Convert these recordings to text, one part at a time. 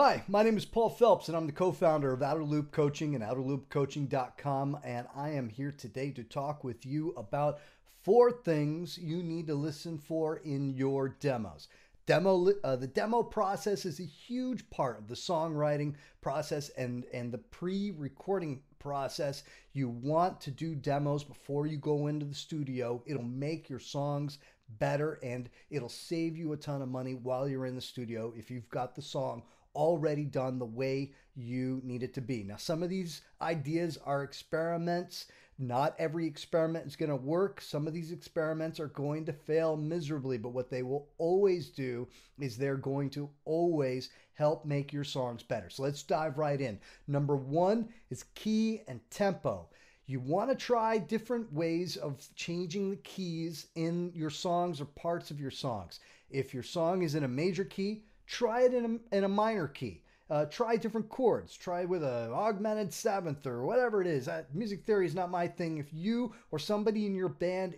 Hi, my name is Paul Phelps, and I'm the co-founder of Outerloop Coaching and OuterloopCoaching.com, and I am here today to talk with you about 4 things you need to listen for in your demos. The demo process is a huge part of the songwriting process and the pre-recording process. You want to do demos before you go into the studio. It'll make your songs better and it'll save you a ton of money while you're in the studio if you've got the song already done the way you need it to be. Now, some of these ideas are experiments. Not every experiment is going to work. Some of these experiments are going to fail miserably, but what they will always do is they're going to always help make your songs better. So let's dive right in. Number 1 is key and tempo. You want to try different ways of changing the keys in your songs or parts of your songs. If your song is in a major key, try it in a minor key. Try different chords. Try with an augmented seventh or whatever it is. Music theory is not my thing. If you or somebody in your band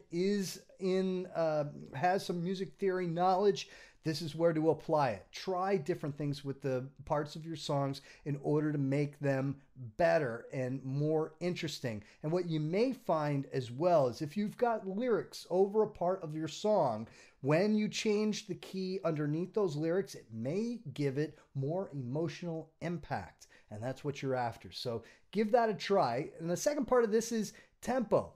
has some music theory knowledge, this is where to apply it. Try different things with the parts of your songs in order to make them better and more interesting. And what you may find as well is if you've got lyrics over a part of your song, when you change the key underneath those lyrics, it may give it more emotional impact. And that's what you're after. So give that a try. And the second part of this is tempo.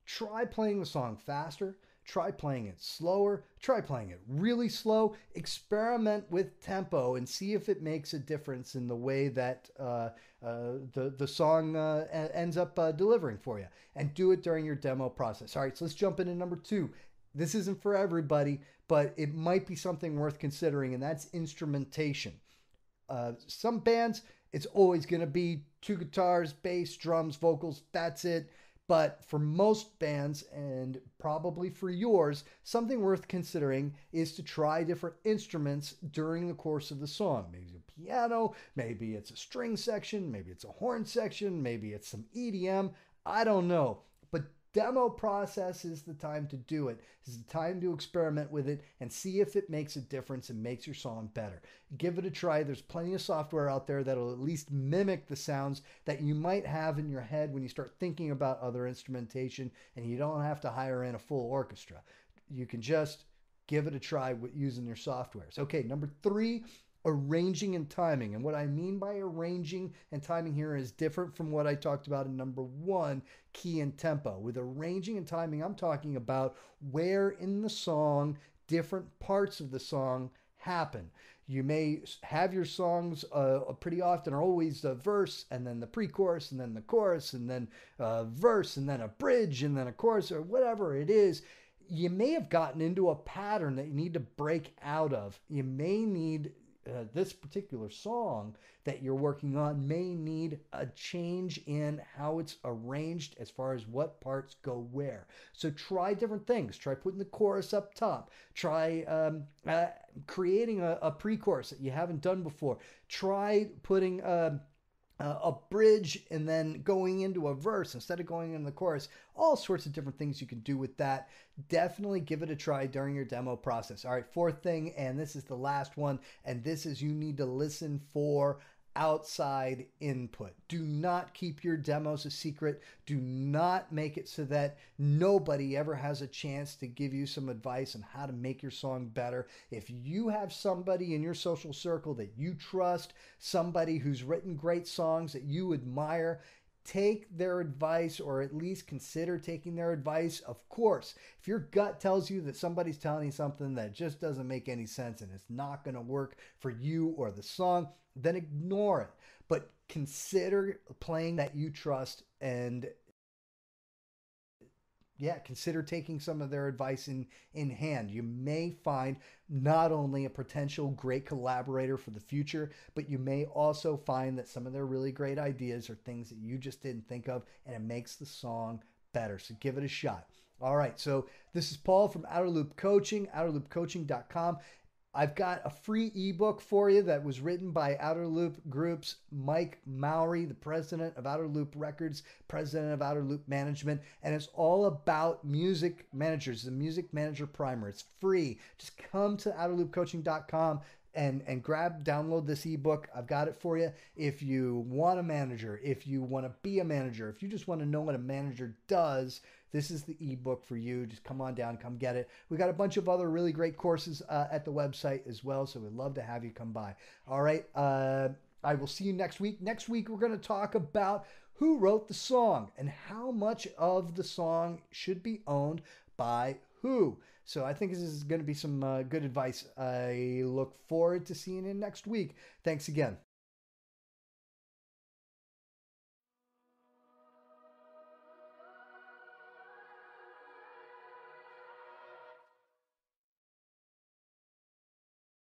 Try playing the song faster. Try playing it slower. Try playing it really slow. Experiment with tempo and see if it makes a difference in the way that the song ends up delivering for you. And do it during your demo process. All right, so let's jump into number 2. This isn't for everybody, but it might be something worth considering, and that's instrumentation. Some bands, it's always going to be 2 guitars, bass, drums, vocals. That's it. But for most bands, and probably for yours, something worth considering is to try different instruments during the course of the song. Maybe a piano, maybe it's a string section, maybe it's a horn section, maybe it's some EDM. I don't know. But demo process is the time to do it. It's the time to experiment with it and see if it makes a difference and makes your song better. Give it a try. There's plenty of software out there that'll at least mimic the sounds that you might have in your head when you start thinking about other instrumentation, and you don't have to hire in a full orchestra. You can just give it a try with using your softwares. Okay, number 3, arranging and timing. And what I mean by arranging and timing here is different from what I talked about in number 1, key and tempo. With arranging and timing, I'm talking about where in the song different parts of the song happen. You may have your songs pretty often are always the verse and then the pre-chorus and then the chorus and then a verse and then a bridge and then a chorus or whatever it is. You may have gotten into a pattern that you need to break out of. You may need this particular song that you're working on may need a change in how it's arranged as far as what parts go where. So try different things. Try putting the chorus up top. Try creating a pre-chorus that you haven't done before. Try putting a bridge and then going into a verse instead of going into the chorus. All sorts of different things you can do with that. Definitely give it a try during your demo process. All right, 4th thing, and this is the last one, and this is you need to listen for outside input. Do not keep your demos a secret. Do not make it so that nobody ever has a chance to give you some advice on how to make your song better. If you have somebody in your social circle that you trust, somebody who's written great songs that you admire, take their advice, or at least consider taking their advice. Of course, if your gut tells you that somebody's telling you something that just doesn't make any sense and it's not going to work for you or the song, then ignore it. But consider playing that you trust, and consider taking some of their advice in hand. You may find not only a potential great collaborator for the future, but you may also find that some of their really great ideas are things that you just didn't think of, and it makes the song better. So give it a shot. All right, so this is Paul from Outerloop Coaching, outerloopcoaching.com. I've got a free ebook for you that was written by Outerloop Group's Mike Mowry, the president of Outerloop Records, president of Outerloop Management, and it's all about music managers, the Music Manager Primer. It's free. Just come to outerloopcoaching.com and download this ebook. I've got it for you. If you want a manager, if you want to be a manager, if you just want to know what a manager does, this is the ebook for you. Just come on down, come get it. We got a bunch of other really great courses at the website as well, so we'd love to have you come by. All right, I will see you next week. Next week, we're going to talk about who wrote the song and how much of the song should be owned by who. So I think this is going to be some good advice. I look forward to seeing you next week. Thanks again.